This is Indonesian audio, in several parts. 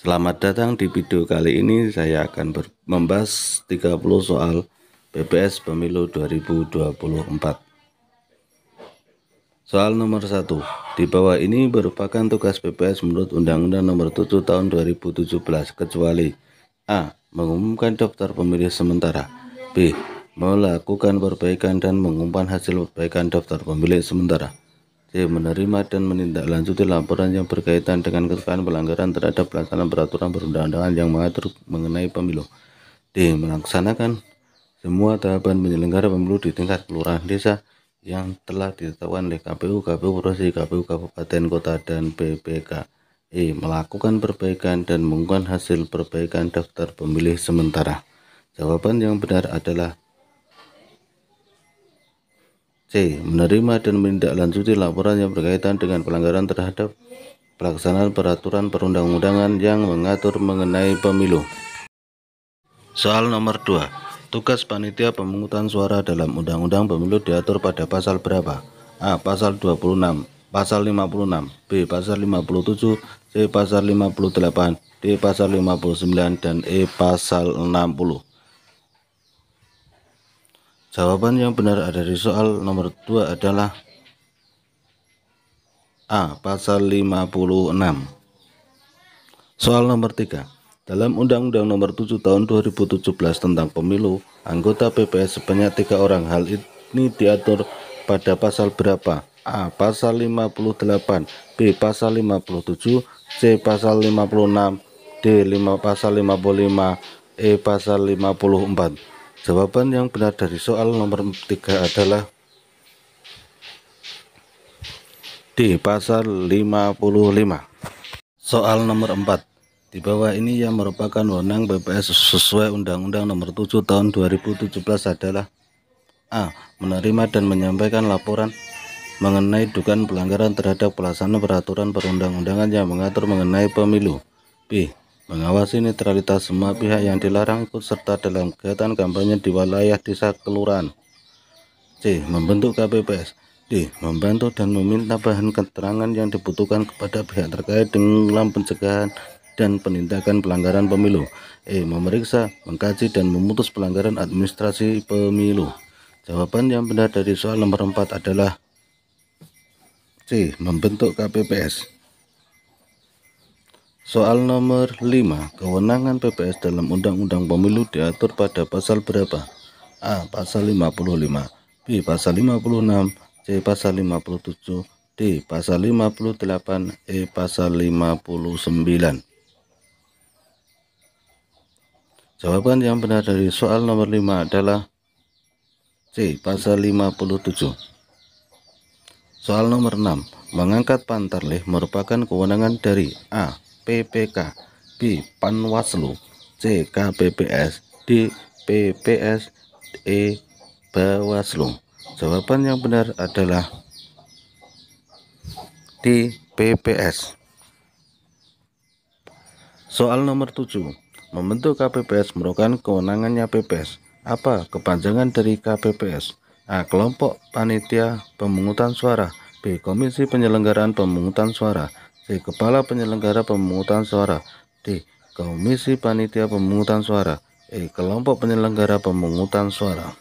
Selamat datang di video kali ini. Saya akan membahas 30 soal PPS Pemilu 2024. Soal nomor 1. Di bawah ini merupakan tugas PPS menurut Undang-Undang Nomor 7 Tahun 2017 kecuali A. Mengumumkan daftar pemilih sementara, B. Melakukan perbaikan dan mengumumkan hasil perbaikan daftar pemilih sementara, C. Menerima dan menindaklanjuti laporan yang berkaitan dengan kesalahan pelanggaran terhadap pelaksanaan peraturan perundang-undangan yang mengatur mengenai pemilu, D. Melaksanakan semua tahapan penyelenggara pemilu di tingkat kelurahan desa yang telah ditetapkan oleh KPU, KPU Provinsi, KPU Kabupaten Kota, dan PPK, E. Melakukan perbaikan dan mengumumkan hasil perbaikan daftar pemilih sementara. Jawaban yang benar adalah C. Menerima dan menindaklanjuti laporan yang berkaitan dengan pelanggaran terhadap pelaksanaan peraturan perundang-undangan yang mengatur mengenai pemilu. Soal nomor 2. Tugas panitia pemungutan suara dalam Undang-Undang Pemilu diatur pada pasal berapa? A. Pasal 26, Pasal 56, B. Pasal 57, C. Pasal 58, D. Pasal 59, dan E. Pasal 60. Jawaban yang benar dari soal nomor 2 adalah A. Pasal 56. Soal nomor 3. Dalam Undang-Undang Nomor 7 Tahun 2017 tentang Pemilu, anggota PPS sebanyak 3 orang. Hal ini diatur pada pasal berapa? A. Pasal 58, B. Pasal 57, C. Pasal 56, D. Pasal 55, E. Pasal 54. Jawaban yang benar dari soal nomor 3 adalah D. Pasal 55. Soal nomor 4. Di bawah ini yang merupakan wewenang PPS sesuai Undang-Undang Nomor 7 Tahun 2017 adalah A. Menerima dan menyampaikan laporan mengenai dugaan pelanggaran terhadap pelaksanaan peraturan perundang-undangan yang mengatur mengenai pemilu, B. Mengawasi netralitas semua pihak yang dilarang ikut serta dalam kegiatan kampanye di wilayah desa kelurahan, C. Membentuk KPPS, D. Membantu dan meminta bahan keterangan yang dibutuhkan kepada pihak terkait dalam pencegahan dan penindakan pelanggaran pemilu, E. Memeriksa, mengkaji, dan memutus pelanggaran administrasi pemilu. Jawaban yang benar dari soal nomor 4 adalah C. Membentuk KPPS. Soal nomor 5. Kewenangan PPS dalam Undang-Undang Pemilu diatur pada pasal berapa? A. Pasal 55, B. Pasal 56, C. Pasal 57, D. Pasal 58, E. Pasal 59. Jawaban yang benar dari soal nomor 5 adalah C. Pasal 57. Soal nomor 6. Mengangkat pantarlih merupakan kewenangan dari A. PPK, B. Panwaslu, C. KPPS, D. PPS, E. Bawaslu. Jawaban yang benar adalah D. PPS. Soal nomor 7. Membentuk KPPS merupakan kewenangannya PPS. Apa kepanjangan dari KPPS? A. Kelompok Panitia Pemungutan Suara, B. Komisi Penyelenggaraan Pemungutan Suara, C. Kepala Penyelenggara Pemungutan Suara, D. Komisi Panitia Pemungutan Suara, E. Kelompok Penyelenggara Pemungutan Suara.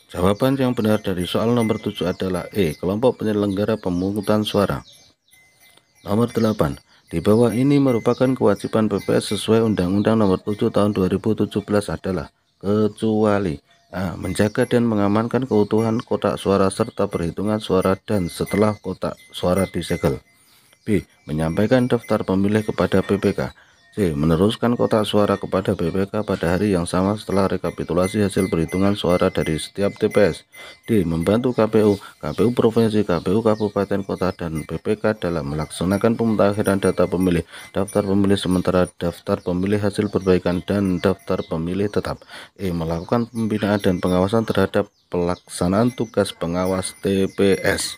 Jawaban yang benar dari soal nomor 7 adalah E. Kelompok Penyelenggara Pemungutan Suara. Nomor 8. Di bawah ini merupakan kewajiban PPS sesuai Undang-Undang Nomor 7 Tahun 2017 adalah kecuali A. Menjaga dan mengamankan keutuhan kotak suara serta perhitungan suara dan setelah kotak suara disegel, B. Menyampaikan daftar pemilih kepada PPK, C. Meneruskan kotak suara kepada PPK pada hari yang sama setelah rekapitulasi hasil perhitungan suara dari setiap TPS, D. Membantu KPU, KPU Provinsi, KPU Kabupaten Kota, dan PPK dalam melaksanakan pemutakhiran data pemilih, daftar pemilih sementara, daftar pemilih hasil perbaikan, dan daftar pemilih tetap, E. Melakukan pembinaan dan pengawasan terhadap pelaksanaan tugas pengawas TPS.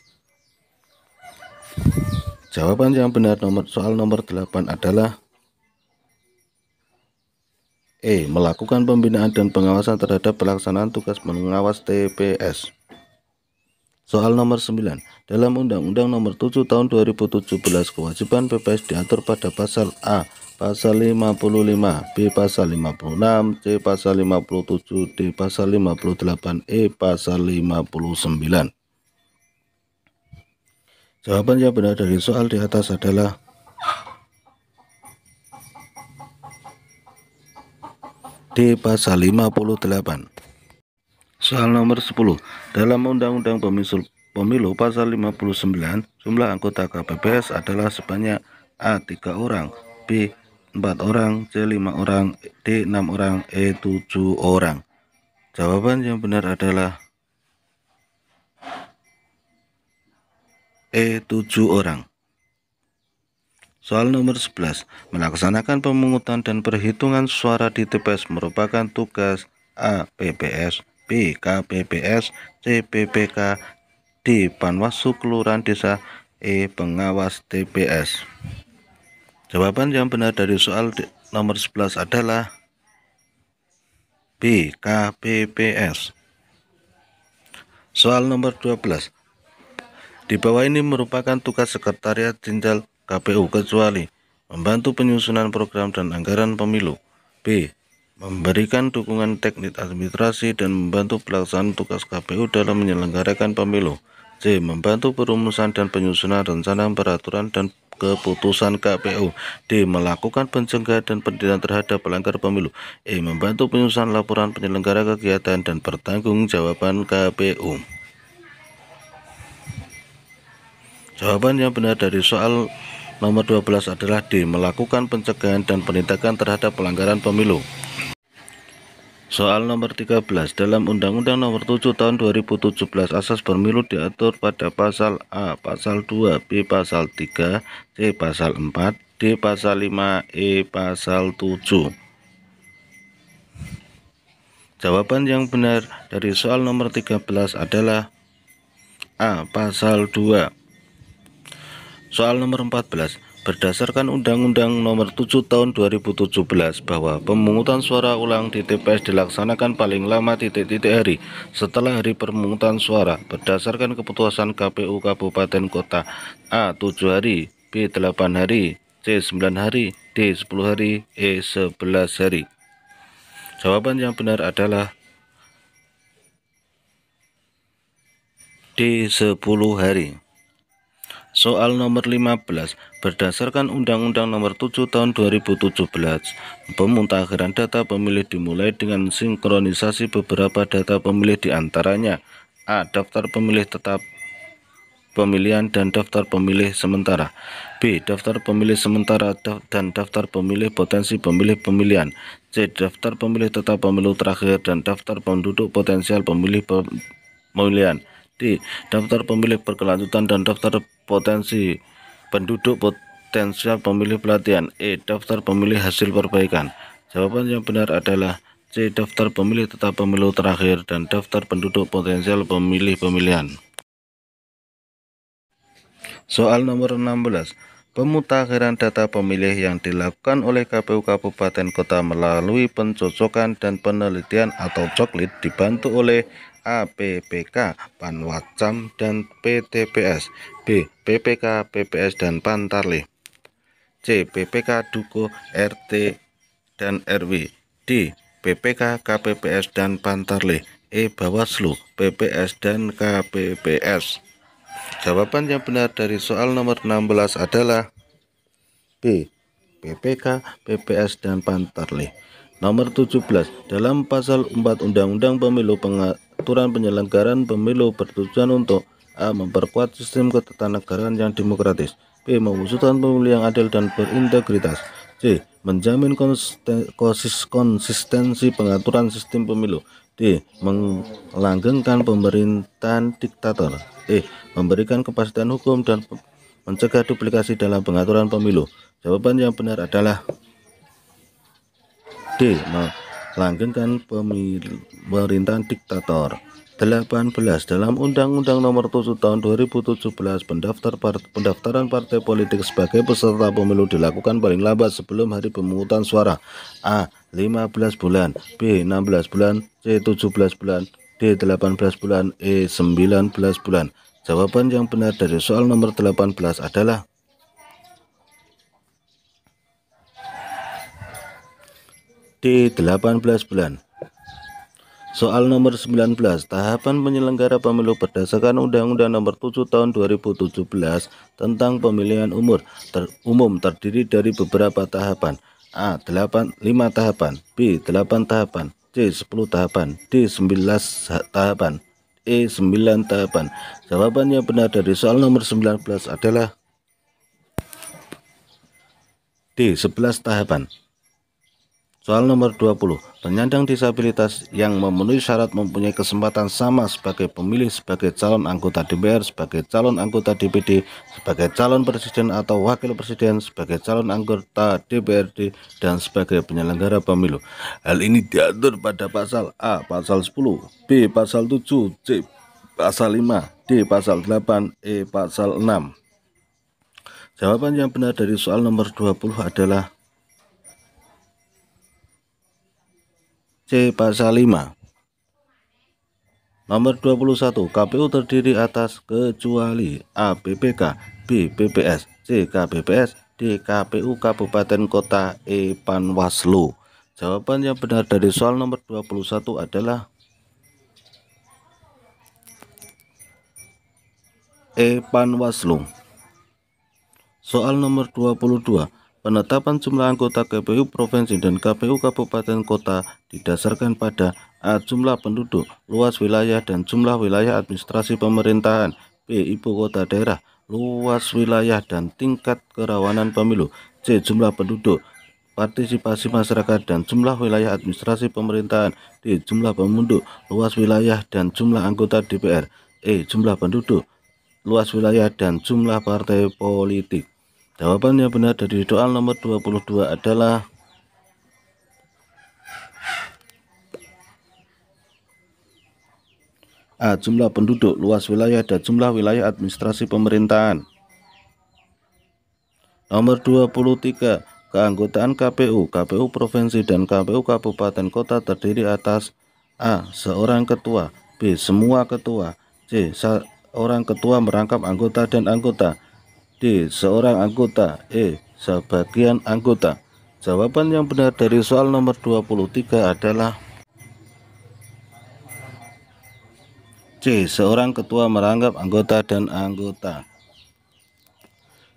Jawaban yang benar soal nomor 8 adalah E. Melakukan pembinaan dan pengawasan terhadap pelaksanaan tugas pengawas TPS. Soal nomor 9. Dalam Undang-Undang Nomor 7 Tahun 2017, kewajiban PPS diatur pada pasal A. Pasal 55, B. Pasal 56, C. Pasal 57, D. Pasal 58, E. Pasal 59. Jawaban yang benar dari soal di atas adalah D. Pasal 58. Soal nomor 10. Dalam Undang-Undang Pemilu Pasal 59, jumlah anggota KPPS adalah sebanyak A. 3 orang, B. 4 orang, C. 5 orang, D. 6 orang, E. 7 orang. Jawaban yang benar adalah E. 7 orang. Soal nomor 11. Melaksanakan pemungutan dan perhitungan suara di TPS merupakan tugas A. PPS, B. KPPS, C. PPK, D. Panwaslu Kelurahan Desa, E. Pengawas TPS. Jawaban yang benar dari soal nomor 11 adalah B. KPPS. Soal nomor 12. Di bawah ini merupakan tugas Sekretariat Jenderal KPU kecuali membantu penyusunan program dan anggaran pemilu, B. memberikan dukungan teknis administrasi dan membantu pelaksanaan tugas KPU dalam menyelenggarakan pemilu, C. membantu perumusan dan penyusunan rencana peraturan dan keputusan KPU, D. melakukan pencegahan dan penindakan terhadap pelanggar pemilu, E. membantu penyusunan laporan penyelenggara kegiatan dan pertanggungjawaban KPU. Jawaban yang benar dari soal nomor 12 adalah D. melakukan pencegahan dan penindakan terhadap pelanggaran pemilu. Soal nomor 13. Dalam Undang-Undang Nomor 7 Tahun 2017, asas pemilu diatur pada pasal A. Pasal 2, B. Pasal 3, C. Pasal 4, D. Pasal 5, E. Pasal 7. Jawaban yang benar dari soal nomor 13 adalah A. Pasal 2. Soal nomor 14. Berdasarkan Undang-Undang Nomor 7 Tahun 2017 bahwa pemungutan suara ulang di TPS dilaksanakan paling lama titik-titik hari setelah hari pemungutan suara berdasarkan keputusan KPU Kabupaten Kota, A. 7 hari, B. 8 hari, C. 9 hari, D. 10 hari, E. 11 hari. Jawaban yang benar adalah D. 10 hari. Soal nomor 15. Berdasarkan Undang-Undang Nomor 7 Tahun 2017, pemutakhiran data pemilih dimulai dengan sinkronisasi beberapa data pemilih diantaranya A. Daftar pemilih tetap pemilihan dan daftar pemilih sementara, B. Daftar pemilih sementara dan daftar pemilih potensi pemilih pemilihan, C. Daftar pemilih tetap pemilu terakhir dan daftar penduduk potensial pemilih pemilihan, D. Daftar pemilih berkelanjutan dan daftar potensi penduduk potensial pemilih pelatihan, E. Daftar pemilih hasil perbaikan. Jawaban yang benar adalah C. Daftar pemilih tetap pemilu terakhir dan daftar penduduk potensial pemilih pemilihan. Soal nomor 16. Pemutakhiran data pemilih yang dilakukan oleh KPU Kabupaten Kota melalui pencocokan dan penelitian atau coklit dibantu oleh A. PPK, Panwascam, dan PTPS, B. PPK, PPS, dan Pantarlih, C. PPK, Duko, RT, dan RW, D. PPK, KPPS, dan Pantarlih, E. Bawaslu, PPS, dan KPPS. Jawaban yang benar dari soal nomor 16 adalah B. PPK, PPS, dan Pantarlih. Nomor 17. Dalam pasal 4 Undang-Undang Pemilu, pengaturan penyelenggaraan pemilu bertujuan untuk A. memperkuat sistem ketatanegaraan yang demokratis, B. mewujudkan pemilu yang adil dan berintegritas, C. menjamin konsistensi pengaturan sistem pemilu, D. melanggengkan pemerintahan diktator, E. memberikan kepastian hukum dan mencegah duplikasi dalam pengaturan pemilu. Jawaban yang benar adalah D. melanggengkan pemerintahan diktator. 18. Dalam Undang-Undang Nomor 7 Tahun 2017, pendaftaran partai politik sebagai peserta pemilu dilakukan paling lambat sebelum hari pemungutan suara. A. 15 bulan, B. 16 bulan, C. 17 bulan, D. 18 bulan, E. 19 bulan. Jawaban yang benar dari soal nomor 18 adalah D. 18 bulan. Soal nomor 19, tahapan penyelenggara pemilu berdasarkan Undang-Undang Nomor 7 Tahun 2017 tentang pemilihan umum terdiri dari beberapa tahapan. A. 5 tahapan, B. 8 tahapan, C. 10 tahapan, D. 11 tahapan, E. 9 tahapan. Jawaban yang benar dari soal nomor 19 adalah D. 11 tahapan. Soal nomor 20, penyandang disabilitas yang memenuhi syarat mempunyai kesempatan sama sebagai pemilih sebagai calon anggota DPR, sebagai calon anggota DPD, sebagai calon presiden atau wakil presiden, sebagai calon anggota DPRD, dan sebagai penyelenggara pemilu. Hal ini diatur pada pasal A, pasal 10, B, pasal 7, C, pasal 5, D, pasal 8, E, pasal 6. Jawaban yang benar dari soal nomor 20 adalah C. Pasal 5. Nomor 21. KPU terdiri atas kecuali A. BPK, B. BPS, C. KPPS, D. KPU Kabupaten Kota, E. Panwaslu. Jawaban yang benar dari soal nomor 21 adalah E. Panwaslu. Soal nomor 22. Penetapan jumlah anggota KPU Provinsi dan KPU Kabupaten Kota didasarkan pada A. Jumlah penduduk, luas wilayah dan jumlah wilayah administrasi pemerintahan, B. Ibu kota daerah, luas wilayah dan tingkat kerawanan pemilu, C. Jumlah penduduk, partisipasi masyarakat dan jumlah wilayah administrasi pemerintahan, D. Jumlah penduduk, luas wilayah dan jumlah anggota DPR, E. Jumlah penduduk, luas wilayah dan jumlah partai politik. Jawaban yang benar dari soal nomor 22 adalah A. Jumlah penduduk, luas wilayah, dan jumlah wilayah administrasi pemerintahan. Nomor 23. Keanggotaan KPU Provinsi dan KPU Kabupaten Kota terdiri atas A. Seorang ketua, B. Semua ketua, C. Seorang ketua merangkap anggota dan anggota, D. Seorang anggota, E. Sebagian anggota. Jawaban yang benar dari soal nomor 23 adalah C. Seorang ketua merangkap anggota dan anggota.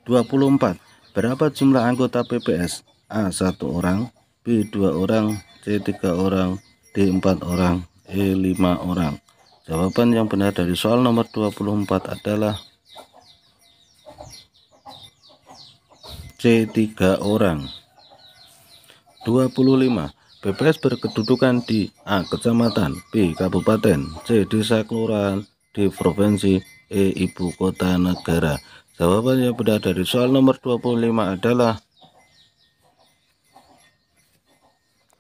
24. Berapa jumlah anggota PPS? A. 1 orang, B. 2 orang, C. 3 orang, D. 4 orang, E. 5 orang. Jawaban yang benar dari soal nomor 24 adalah C. 3 orang. 25. PPS berkedudukan di A. Kecamatan, B. Kabupaten, C. Desa kelurahan, D. Provinsi, E. Ibu kota negara. Jawaban yang benar dari soal nomor 25 adalah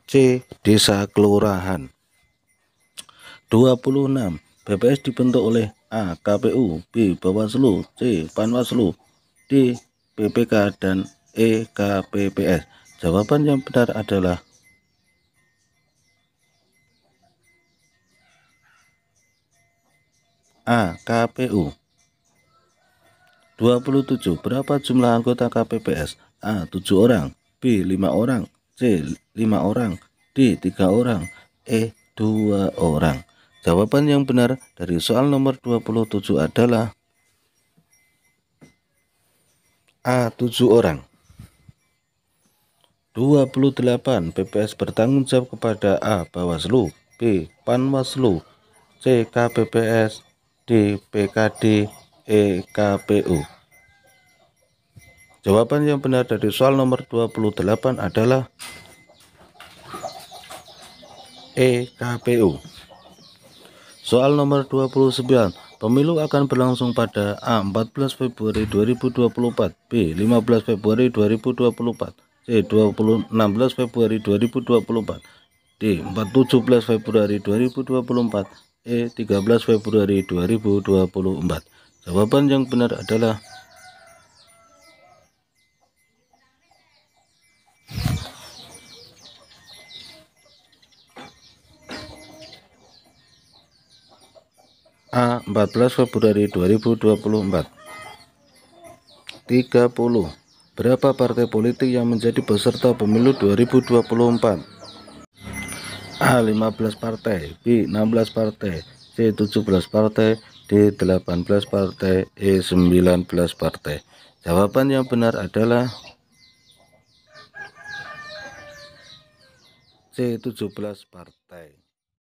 C. Desa kelurahan. 26. PPS dibentuk oleh A. KPU, B. Bawaslu, C. Panwaslu, D. PPK, dan E. KPPS. Jawaban yang benar adalah A. KPU. 27. Berapa jumlah anggota KPPS? A. 7 orang, B. 5 orang, C. 5 orang, D. 3 orang, E. 2 orang. Jawaban yang benar dari soal nomor 27 adalah A. 7 orang. 28. PPS bertanggung jawab kepada A. Bawaslu, B. Panwaslu, C. KPPS, D. PKD, E. KPU. Jawaban yang benar dari soal nomor 28 adalah E. KPU. Soal nomor 29. Pemilu akan berlangsung pada A. 14 Februari 2024, B. 15 Februari 2024, C. 16 Februari 2024, D. 17 Februari 2024, E. 13 Februari 2024. Jawaban yang benar adalah A. 14 Februari 2024. 30. Berapa partai politik yang menjadi peserta pemilu 2024? A. 15 partai, B. 16 partai, C. 17 partai, D. 18 partai, E. 19 partai. Jawaban yang benar adalah C. 17 partai.